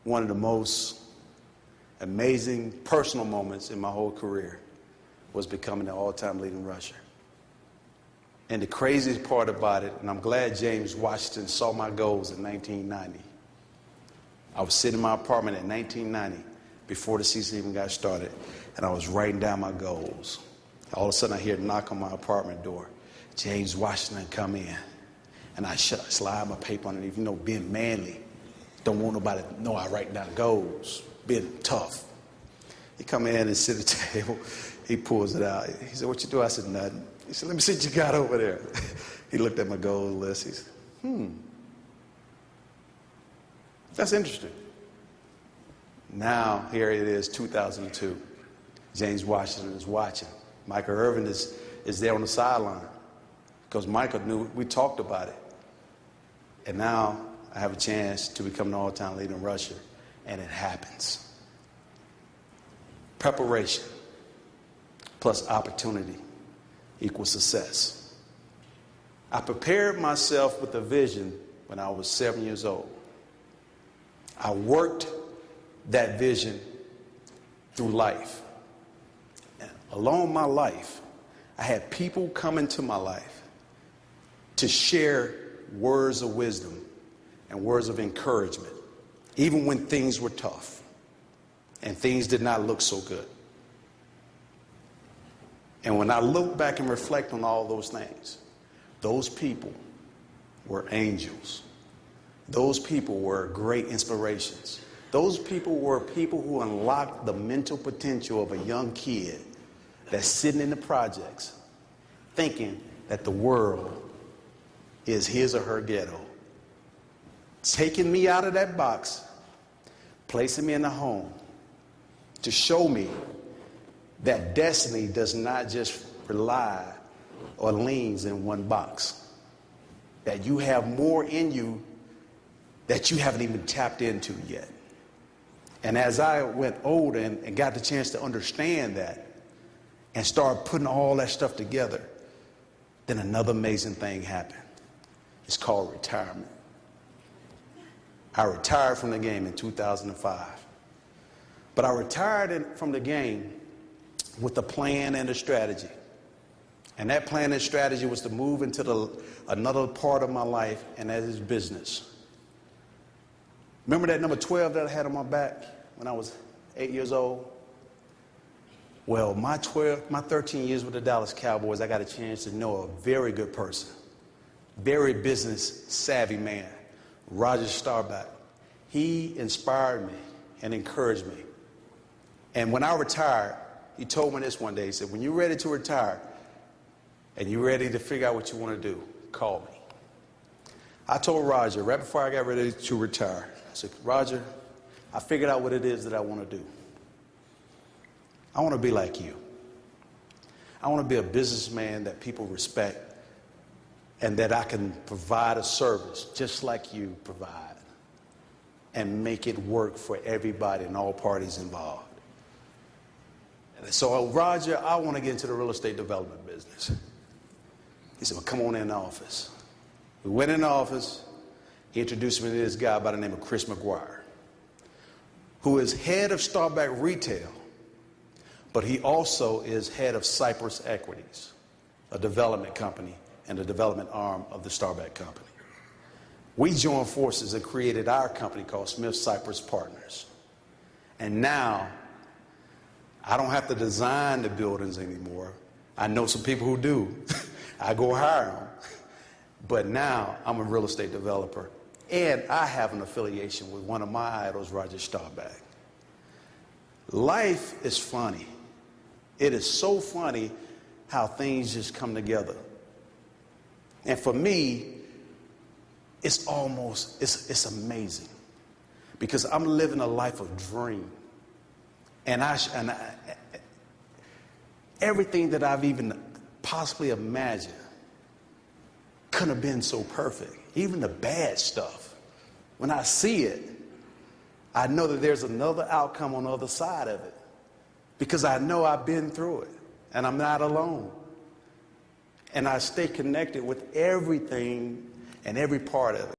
One of the most amazing personal moments in my whole career was becoming the all-time leading rusher. And the craziest part about it, and I'm glad James Washington saw my goals in 1990. I was sitting in my apartment in 1990 before the season even got started, and I was writing down my goals. All of a sudden I hear a knock on my apartment door. James Washington come in. And I slide my paper underneath, being manly. Don't want nobody to know I write down goals, being tough. He come in and sit at the table. He pulls it out. He said, "What you do?" I said, "Nothing." He said, "Let me see what you got over there." He looked at my goal list. He said, that's interesting. Now, here it is, 2002. James Washington is watching. Michael Irvin is there on the sideline because Michael knew, we talked about it. And now I have a chance to become an all-time leading rusher, and it happens. Preparation plus opportunity equals success. I prepared myself with a vision when I was 7 years old. I worked that vision through life. And along my life, I had people come into my life to share words of wisdom and words of encouragement, even when things were tough and things did not look so good. And when I look back and reflect on all those things, those people were angels. Those people were great inspirations. Those people were people who unlocked the mental potential of a young kid that's sitting in the projects thinking that the world is his or her ghetto. Taking me out of that box, placing me in a home to show me that destiny does not just rely or leans in one box. That you have more in you that you haven't even tapped into yet. And as I went older and got the chance to understand that and start putting all that stuff together, then another amazing thing happened. It's called retirement. I retired from the game in 2005. But I retired from the game with a plan and a strategy. And that plan and strategy was to move into another part of my life, and that is business. Remember that number 12 that I had on my back when I was 8 years old? Well, my 13 years with the Dallas Cowboys, I got a chance to know a very good person, very business savvy man, Roger Staubach. He inspired me and encouraged me. And when I retired, he told me this one day. He said, "When you're ready to retire and you're ready to figure out what you want to do, call me." I told Roger right before I got ready to retire, I said, "Roger, I figured out what it is that I want to do. I want to be like you. I want to be a businessman that people respect and that I can provide a service just like you provide and make it work for everybody and all parties involved. And so, Roger, I want to get into the real estate development business." He said, "Well, come on in the office." We went in the office. He introduced me to this guy by the name of Chris McGuire, who is head of Staubach Retail, but he also is head of Cypress Equities, a development company and a development arm of the Staubach Company. We joined forces and created our company called Smith Cypress Partners. And now, I don't have to design the buildings anymore. I know some people who do. I go hire them. But now, I'm a real estate developer. And I have an affiliation with one of my idols, Roger Staubach. Life is funny. It is so funny how things just come together. And for me, it's amazing. Because I'm living a life of dream. And everything that I've even possibly imagined couldn't have been so perfect. Even the bad stuff. When I see it, I know that there's another outcome on the other side of it. Because I know I've been through it. And I'm not alone. and I stay connected with everything and every part of it.